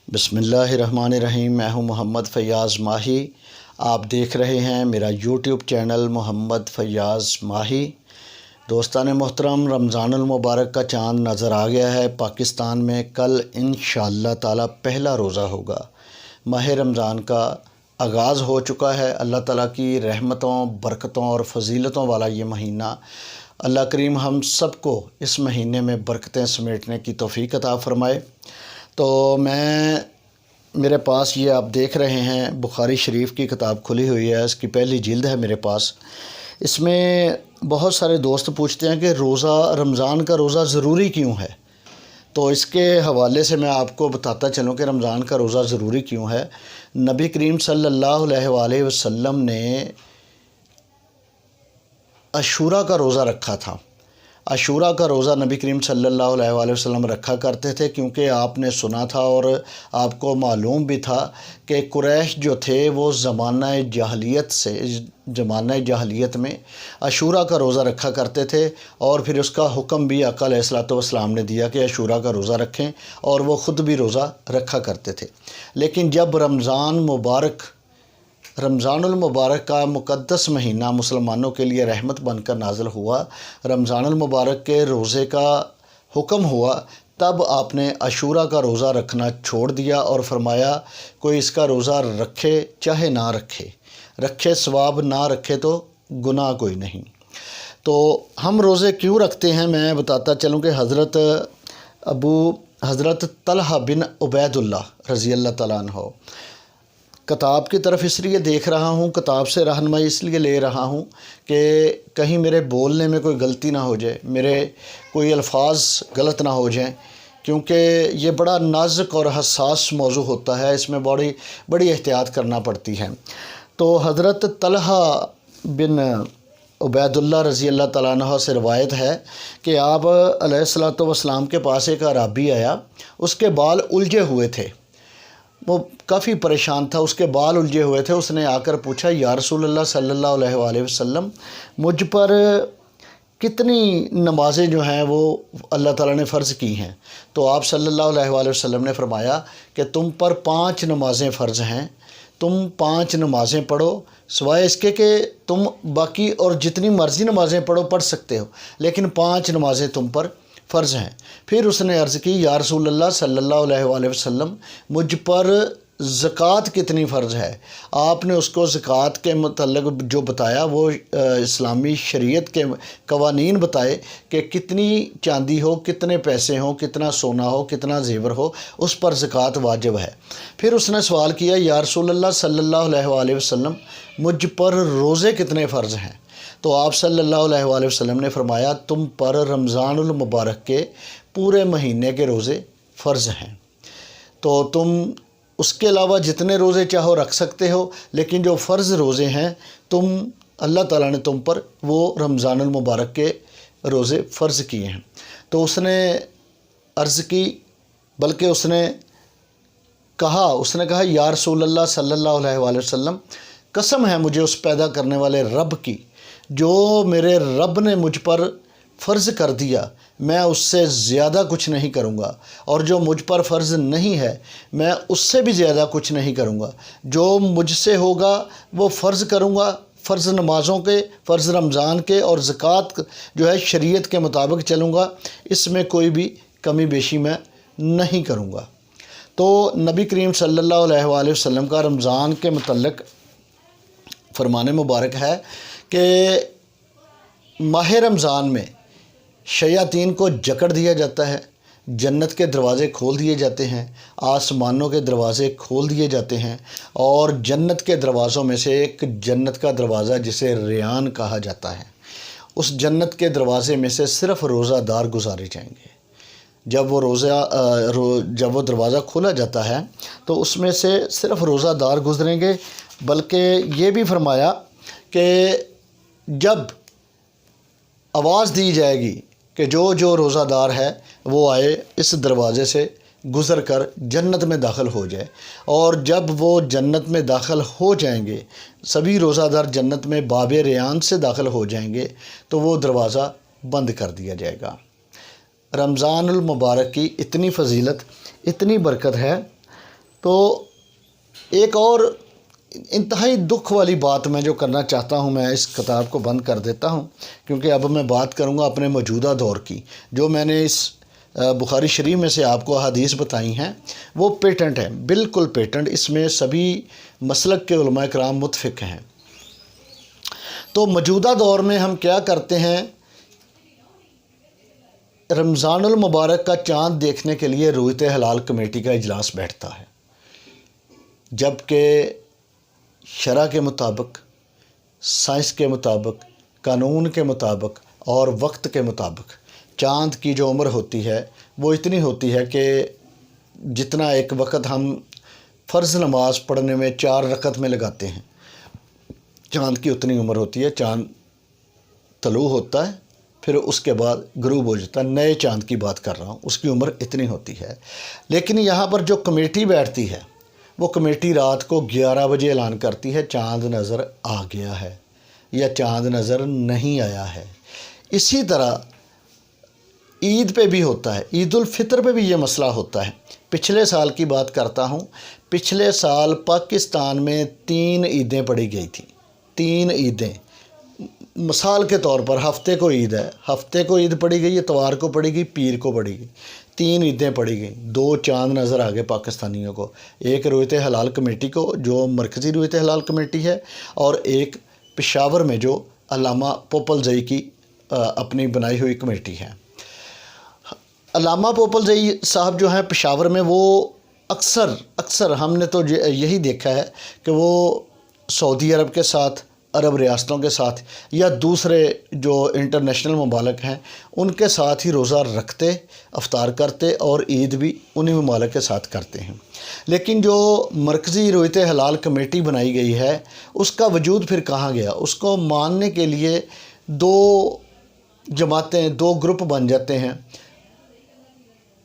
بسم اللہ الرحمن الرحیم۔ میں ہوں محمد فیاض ماہی۔ آپ دیکھ رہے ہیں میرا یوٹیوب چینل محمد فیاض ماہی۔ دوستان محترم، رمضان المبارک کا چاند نظر آ گیا ہے پاکستان میں۔ کل انشاءاللہ تعالی پہلا روزہ ہوگا۔ ماہ رمضان کا آغاز ہو چکا ہے۔ اللہ تعالیٰ کی رحمتوں، برکتوں اور فضیلتوں والا یہ مہینہ، اللہ کریم ہم سب کو اس مہینے میں برکتیں سمیٹنے کی توفیق عطا فرمائے۔ تو میرے پاس یہ آپ دیکھ رہے ہیں بخاری شریف کی کتاب کھلی ہوئی ہے، اس کی پہلی جلد ہے میرے پاس۔ اس میں بہت سارے دوست پوچھتے ہیں کہ رمضان کا روزہ ضروری کیوں ہے؟ تو اس کے حوالے سے میں آپ کو بتاتا چلوں کہ رمضان کا روزہ ضروری کیوں ہے۔ نبی کریم صلی اللہ علیہ وآلہ وسلم نے عاشوراء کا روزہ رکھا تھا۔ عاشوراء کا روزہ نبی کریم صلی اللہ علیہ وآلہ وسلم رکھا کرتے تھے، کیونکہ آپ نے سنا تھا اور آپ کو معلوم بھی تھا کہ قریش جو تھے وہ زمانہ جاہلیت میں عاشوراء کا روزہ رکھا کرتے تھے، اور پھر اس کا حکم بھی آقا علیہ الصلوۃ والسلام نے دیا کہ عاشوراء کا روزہ رکھیں، اور وہ خود بھی روزہ رکھا کرتے تھے۔ لیکن جب رمضان المبارک کا مقدس مہینہ مسلمانوں کے لیے رحمت بن کر نازل ہوا، رمضان المبارک کے روزے کا حکم ہوا، تب آپ نے عاشوراء کا روزہ رکھنا چھوڑ دیا اور فرمایا کوئی اس کا روزہ رکھے چاہے نہ رکھے ثواب، نہ رکھے تو گناہ کوئی نہیں۔ تو ہم روزے کیوں رکھتے ہیں میں بتاتا چلوں کہ حضرت طلحہ بن عبید اللہ رضی اللہ تعالیٰ عنہ، کتاب کی طرف اس لیے دیکھ رہا ہوں، کتاب سے رہنمائی اس لیے لے رہا ہوں کہ کہیں میرے بولنے میں کوئی غلطی نہ ہو جائے، میرے کوئی الفاظ غلط نہ ہو جائیں، کیونکہ یہ بڑا نازک اور حساس موضوع ہوتا ہے، اس میں بڑی احتیاط کرنا پڑتی ہے۔ تو حضرت طلحہ بن عبید اللہ رضی اللہ تعالیٰ عنہ سے روایت ہے کہ آپ علیہ الصلوۃ والسلام کے پاس ایک اعرابی آیا، اس کے بال الجھے ہوئے تھے، وہ کافی پریشان تھا، اس کے بال الجھے ہوئے تھے۔ اس نے آ کر پوچھا یا رسول اللہ صلی اللہ علیہ وآلہ وسلم، مجھ پر کتنی نمازیں جو ہیں وہ اللہ تعالیٰ نے فرض کی ہیں؟ تو آپ صلی اللہ علیہ وآلہ وسلم نے فرمایا کہ تم پر 5 نمازیں فرض ہیں، تم 5 نمازیں پڑھو، سوائے اس کے کہ تم باقی اور جتنی مرضی نمازیں پڑھ سکتے ہو، لیکن 5 نمازیں تم پر فرض ہیں۔ پھر اس نے عرض کی یا رسول اللہ صلی اللہ علیہ وآلہ وسلم، مجھ پر زکوٰۃ کتنی فرض ہے؟ آپ نے اس کو زکوٰۃ کے متعلق جو بتایا وہ اسلامی شریعت کے قوانین بتائے کہ کتنی چاندی ہو، کتنے پیسے ہوں، کتنا سونا ہو، کتنا زیور ہو، اس پر زکوٰۃ واجب ہے۔ پھر اس نے سوال کیا یا رسول اللہ صلی اللہ علیہ وآلہ وسلم، مجھ پر روزے کتنے فرض ہیں؟ تو آپ صلی اللہ علیہ وآلہ وسلم نے فرمایا تم پر رمضان المبارک کے پورے مہینے کے روزے فرض ہیں، تو تم اس کے علاوہ جتنے روزے چاہو رکھ سکتے ہو، لیکن جو فرض روزے ہیں اللہ تعالیٰ نے تم پر وہ رمضان المبارک کے روزے فرض کیے ہیں۔ تو اس نے عرض کی، بلکہ اس نے کہا یا رسول اللہ صلی اللہ علیہ وآلہ وسلم، قسم ہے مجھے اس پیدا کرنے والے رب کی، جو میرے رب نے مجھ پر فرض کر دیا میں اس سے زیادہ کچھ نہیں کروں گا، اور جو مجھ پر فرض نہیں ہے میں اس سے بھی زیادہ کچھ نہیں کروں گا۔ جو مجھ سے ہوگا وہ فرض کروں گا، فرض نمازوں کے، فرض رمضان کے، اور زکوٰۃ جو ہے شریعت کے مطابق چلوں گا، اس میں کوئی بھی کمی بیشی میں نہیں کروں گا۔ تو نبی کریم صلی اللہ علیہ وآلہ وسلم کا رمضان کے متعلق فرمان مبارک ہے کہ ماہ رمضان میں شیاطین کو جکڑ دیا جاتا ہے، جنت کے دروازے کھول دیے جاتے ہیں، آسمانوں کے دروازے کھول دیے جاتے ہیں، اور جنت کے دروازوں میں سے ایک جنت کا دروازہ جسے ریان کہا جاتا ہے، اس جنت کے دروازے میں سے صرف روزہ دار گزارے جائیں گے۔ جب وہ دروازہ کھولا جاتا ہے تو اس میں سے صرف روزہ دار گزریں گے، بلکہ یہ بھی فرمایا کہ جب آواز دی جائے گی کہ جو روزہ دار ہے وہ آئے اس دروازے سے گزر کر جنت میں داخل ہو جائے، اور جب وہ جنت میں داخل ہو جائیں گے، سبھی روزہ دار جنت میں باب ریان سے داخل ہو جائیں گے، تو وہ دروازہ بند کر دیا جائے گا۔ رمضان المبارک کی اتنی فضیلت، اتنی برکت ہے تو ایک اور انتہائی دکھ والی بات میں جو کرنا چاہتا ہوں، میں اس کتاب کو بند کر دیتا ہوں، کیونکہ اب میں بات کروں گا اپنے موجودہ دور کی۔ جو میں نے اس بخاری شریف میں سے آپ کو احادیث بتائی ہیں وہ پیٹنٹ ہیں، بالکل پیٹنٹ، اس میں سبھی مسلک کے علماء کرام متفق ہیں۔ تو موجودہ دور میں ہم کیا کرتے ہیں، رمضان المبارک کا چاند دیکھنے کے لیے رویت ہلال کمیٹی کا اجلاس بیٹھتا ہے، جبکہ شرع کے مطابق، سائنس کے مطابق، قانون کے مطابق اور وقت کے مطابق چاند کی جو عمر ہوتی ہے وہ اتنی ہوتی ہے کہ جتنا ایک وقت ہم فرض نماز پڑھنے میں 4 رکعت میں لگاتے ہیں، چاند کی اتنی عمر ہوتی ہے۔ چاند طلوع ہوتا ہے، پھر اس کے بعد غروب ہو جاتا ہے، نئے چاند کی بات کر رہا ہوں، اس کی عمر اتنی ہوتی ہے۔ لیکن یہاں پر جو کمیٹی بیٹھتی ہے وہ کمیٹی رات کو 11 بجے اعلان کرتی ہے چاند نظر آ گیا ہے یا چاند نظر نہیں آیا ہے۔ اسی طرح عید پہ بھی ہوتا ہے، عید الفطر پہ بھی یہ مسئلہ ہوتا ہے۔ پچھلے سال کی بات کرتا ہوں، پچھلے سال پاکستان میں 3 عیدیں پڑھی گئی تھیں، 3 عیدیں۔ مثال کے طور پر ہفتے کو عید ہے، ہفتے کو عید پڑھی گئی، اتوار کو پڑھی گئی، پیر کو پڑھی گئی، 3 عیدیں پڑھی گئیں، 2 چاند نظر آ گئے پاکستانیوں کو، ایک رویت ہلال کمیٹی کو جو مرکزی رویت ہلال کمیٹی ہے، اور ایک پشاور میں جو علامہ پوپل زئی کی اپنی بنائی ہوئی کمیٹی ہے۔ علامہ پوپل زئی صاحب جو ہیں پشاور میں، وہ اکثر ہم نے تو یہی دیکھا ہے کہ وہ سعودی عرب کے ساتھ، عرب ریاستوں کے ساتھ یا دوسرے جو انٹرنیشنل ممالک ہیں ان کے ساتھ ہی روزہ رکھتے، افطار کرتے، اور عید بھی انہی ممالک کے ساتھ کرتے ہیں۔ لیکن جو مرکزی رویت ہلال کمیٹی بنائی گئی ہے اس کا وجود پھر کہاں گیا؟ اس کو ماننے کے لیے 2 جماعتیں، 2 گروپ بن جاتے ہیں۔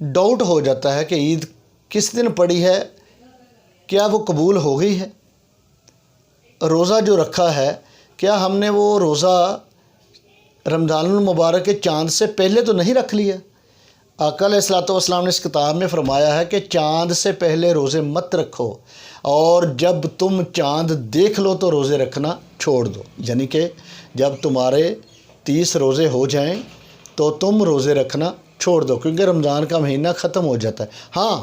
ڈاؤٹ ہو جاتا ہے کہ عید کس دن پڑی ہے، کیا وہ قبول ہو گئی ہے؟ روزہ جو رکھا ہے، کیا ہم نے وہ روزہ رمضان المبارک کے چاند سے پہلے تو نہیں رکھ لیا؟ آقا علیہ الصلوۃ والسلام نے اس کتاب میں فرمایا ہے کہ چاند سے پہلے روزے مت رکھو، اور جب تم چاند دیکھ لو تو روزے رکھنا چھوڑ دو، یعنی کہ جب تمہارے 30 روزے ہو جائیں تو تم روزے رکھنا چھوڑ دو، کیونکہ رمضان کا مہینہ ختم ہو جاتا ہے۔ ہاں،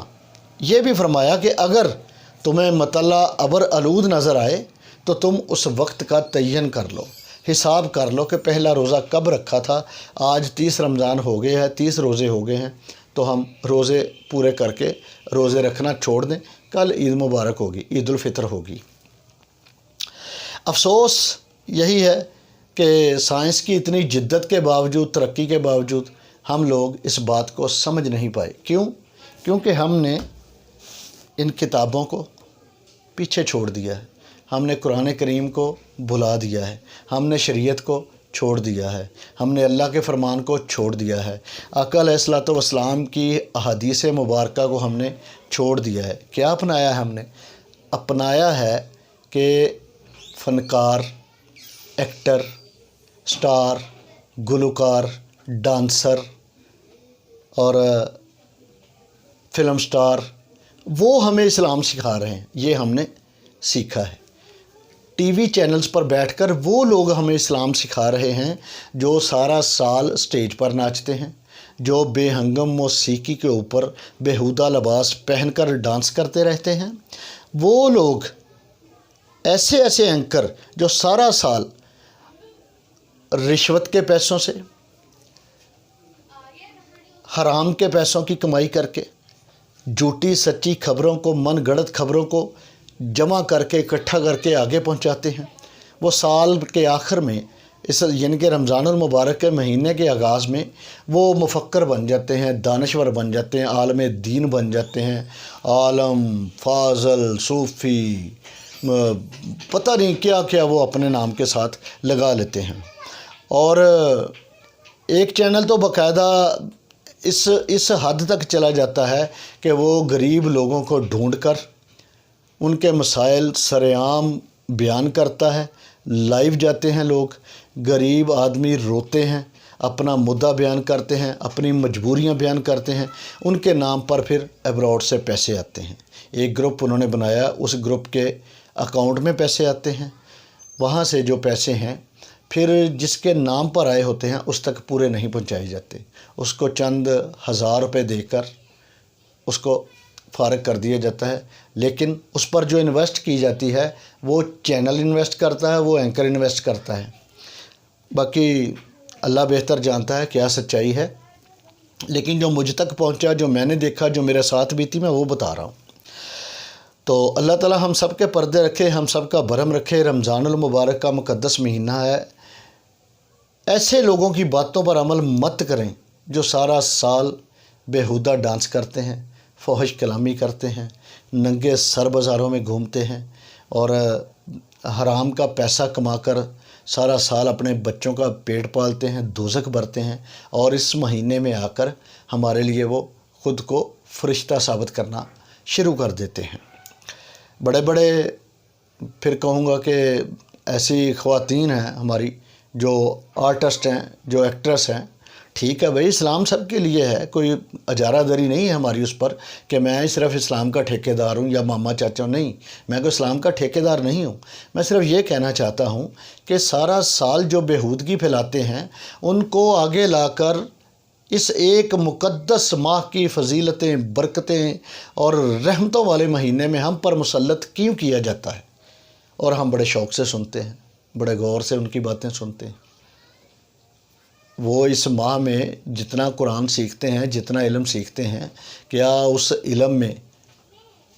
یہ بھی فرمایا کہ اگر تمہیں مطلع ابر آلود نظر آئے تو تم اس وقت کا تعین کر لو، حساب کر لو کہ پہلا روزہ کب رکھا تھا، آج 30 رمضان ہو گئے ہیں، 30 روزے ہو گئے ہیں، تو ہم روزے پورے کر کے روزے رکھنا چھوڑ دیں، کل عید مبارک ہوگی، عید الفطر ہوگی۔ افسوس یہی ہے کہ سائنس کی اتنی جدت کے باوجود، ترقی کے باوجود، ہم لوگ اس بات کو سمجھ نہیں پائے۔ کیونکہ ہم نے ان کتابوں کو پیچھے چھوڑ دیا ہے، ہم نے قرآن کریم کو بھلا دیا ہے، ہم نے شریعت کو چھوڑ دیا ہے، ہم نے اللہ کے فرمان کو چھوڑ دیا ہے، آقا علیہ الصلوۃ والسلام کی احادیث مبارکہ کو ہم نے چھوڑ دیا ہے۔ کیا اپنایا ہے؟ ہم نے اپنایا ہے کہ فنکار، ایکٹر، سٹار، گلوکار، ڈانسر اور فلم سٹار، وہ ہمیں اسلام سکھا رہے ہیں، یہ ہم نے سیکھا ہے۔ ٹی وی چینلز پر بیٹھ کر وہ لوگ ہمیں اسلام سکھا رہے ہیں جو سارا سال سٹیج پر ناچتے ہیں، جو بے ہنگم موسیقی کے اوپر بیہودہ لباس پہن کر ڈانس کرتے رہتے ہیں، وہ لوگ ایسے اینکر جو سارا سال رشوت کے پیسوں سے، حرام کے پیسوں کی کمائی کر کے، جھوٹی سچی خبروں کو، من گڑت خبروں کو جمع کر کے، اکٹھا کر کے آگے پہنچاتے ہیں، وہ سال کے آخر میں یعنی کہ رمضان المبارک کے مہینے کے آغاز میں وہ مفکر بن جاتے ہیں، دانشور بن جاتے ہیں، عالم دین بن جاتے ہیں، عالم، فاضل، صوفی، پتہ نہیں کیا کیا وہ اپنے نام کے ساتھ لگا لیتے ہیں۔ اور ایک چینل تو باقاعدہ اس حد تک چلا جاتا ہے کہ وہ غریب لوگوں کو ڈھونڈ کر ان کے مسائل سرعام بیان کرتا ہے، لائیو جاتے ہیں لوگ، غریب آدمی روتے ہیں، اپنا مدعا بیان کرتے ہیں، اپنی مجبوریاں بیان کرتے ہیں، ان کے نام پر پھر ایبراڈ سے پیسے آتے ہیں۔ ایک گروپ انہوں نے بنایا، اس گروپ کے اکاؤنٹ میں پیسے آتے ہیں، وہاں سے جو پیسے ہیں پھر جس کے نام پر آئے ہوتے ہیں اس تک پورے نہیں پہنچائے جاتے، اس کو چند ہزار روپے دے کر اس کو فارغ کر دیا جاتا ہے، لیکن اس پر جو انویسٹ کی جاتی ہے وہ چینل انویسٹ کرتا ہے، وہ اینکر انویسٹ کرتا ہے۔ باقی اللہ بہتر جانتا ہے کیا سچائی ہے، لیکن جو مجھ تک پہنچا، جو میں نے دیکھا، جو میرے ساتھ بھی تھی، میں وہ بتا رہا ہوں۔ تو اللہ تعالی ہم سب کے پردے رکھے، ہم سب کا بھرم رکھے۔ رمضان المبارک کا مقدس مہینہ ہے، ایسے لوگوں کی باتوں پر عمل مت کریں جو سارا سال بیہودہ ڈانس کرتے ہیں، فحش کلامی کرتے ہیں، ننگے سر بازاروں میں گھومتے ہیں اور حرام کا پیسہ کما کر سارا سال اپنے بچوں کا پیٹ پالتے ہیں، دوزخ بھرتے ہیں، اور اس مہینے میں آ کر ہمارے لیے وہ خود کو فرشتہ ثابت کرنا شروع کر دیتے ہیں۔ بڑے بڑے پھر کہوں گا کہ ایسی خواتین ہیں ہماری جو آرٹسٹ ہیں، جو ایکٹریس ہیں، ٹھیک ہے بھائی، اسلام سب کے لیے ہے، کوئی اجارہ داری نہیں ہے ہماری اس پر کہ میں صرف اسلام کا ٹھیکیدار ہوں یا ماما چاچا ہوں، نہیں، میں کوئی اسلام کا ٹھیکیدار نہیں ہوں۔ میں صرف یہ کہنا چاہتا ہوں کہ سارا سال جو بیہودگی پھیلاتے ہیں ان کو آگے لا کر اس ایک مقدس ماہ کی فضیلتیں، برکتیں اور رحمتوں والے مہینے میں ہم پر مسلط کیوں کیا جاتا ہے، اور ہم بڑے شوق سے سنتے ہیں، بڑے غور سے ان کی باتیں سنتے ہیں۔ وہ اس ماہ میں جتنا قرآن سیکھتے ہیں، جتنا علم سیکھتے ہیں، کیا اس علم میں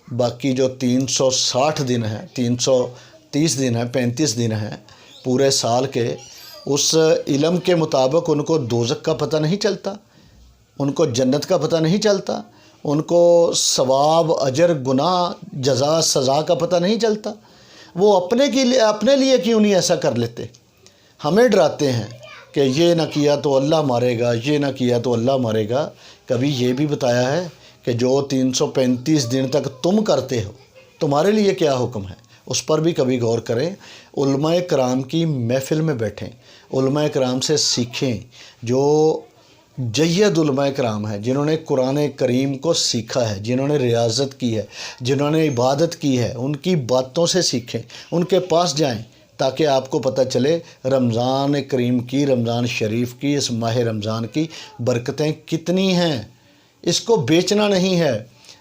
باقی جو 360 دن ہیں، 330 دن ہیں، 35 دن ہیں پورے سال کے، اس علم کے مطابق ان کو دوزخ کا پتہ نہیں چلتا، ان کو جنت کا پتہ نہیں چلتا، ان کو ثواب، اجر، گناہ، جزا، سزا کا پتہ نہیں چلتا؟ وہ اپنے لیے کیوں نہیں ایسا کر لیتے؟ ہمیں ڈراتے ہیں کہ یہ نہ کیا تو اللہ مارے گا، یہ نہ کیا تو اللہ مارے گا۔ کبھی یہ بھی بتایا ہے کہ جو 335 دن تک تم کرتے ہو تمہارے لیے کیا حکم ہے؟ اس پر بھی کبھی غور کریں۔ علماء کرام کی محفل میں بیٹھیں، علماء کرام سے سیکھیں، جو جید علماء کرام ہیں، جنہوں نے قرآن کریم کو سیکھا ہے، جنہوں نے ریاضت کی ہے، جنہوں نے عبادت کی ہے، ان کی باتوں سے سیکھیں، ان کے پاس جائیں تاکہ آپ کو پتہ چلے رمضان کریم کی، رمضان شریف کی، اس ماہ رمضان کی برکتیں کتنی ہیں۔ اس کو بیچنا نہیں ہے،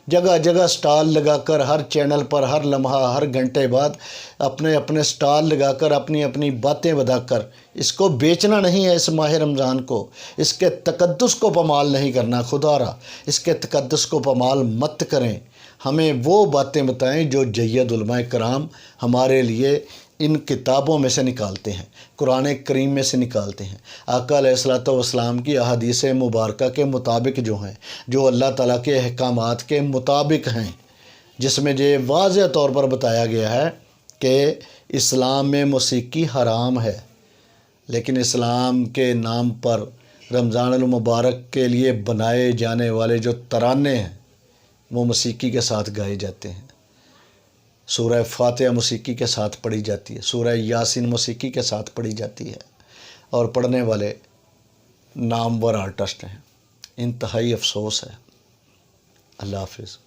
جگہ جگہ سٹال لگا کر، ہر چینل پر ہر لمحہ، ہر گھنٹے بعد اپنے سٹال لگا کر، اپنی باتیں بتا کر اس کو بیچنا نہیں ہے۔ اس ماہ رمضان کو، اس کے تقدس کو پامال نہیں کرنا، خدا را اس کے تقدس کو پامال مت کریں۔ ہمیں وہ باتیں بتائیں جو جید علماء کرام ہمارے لیے ان کتابوں میں سے نکالتے ہیں، قرآن کریم میں سے نکالتے ہیں، آقا علیہ الصلوۃ والسلام کی احادیث مبارکہ کے مطابق جو ہیں، جو اللہ تعالیٰ کے احکامات کے مطابق ہیں، جس میں یہ واضح طور پر بتایا گیا ہے کہ اسلام میں موسیقی حرام ہے، لیکن اسلام کے نام پر رمضان المبارک کے لیے بنائے جانے والے جو ترانے ہیں وہ موسیقی کے ساتھ گائے جاتے ہیں۔ سورہ فاتحہ موسیقی کے ساتھ پڑھی جاتی ہے، سورہ یاسین موسیقی کے ساتھ پڑھی جاتی ہے، اور پڑھنے والے نامور آرٹسٹ ہیں۔ انتہائی افسوس ہے۔ اللہ حافظ۔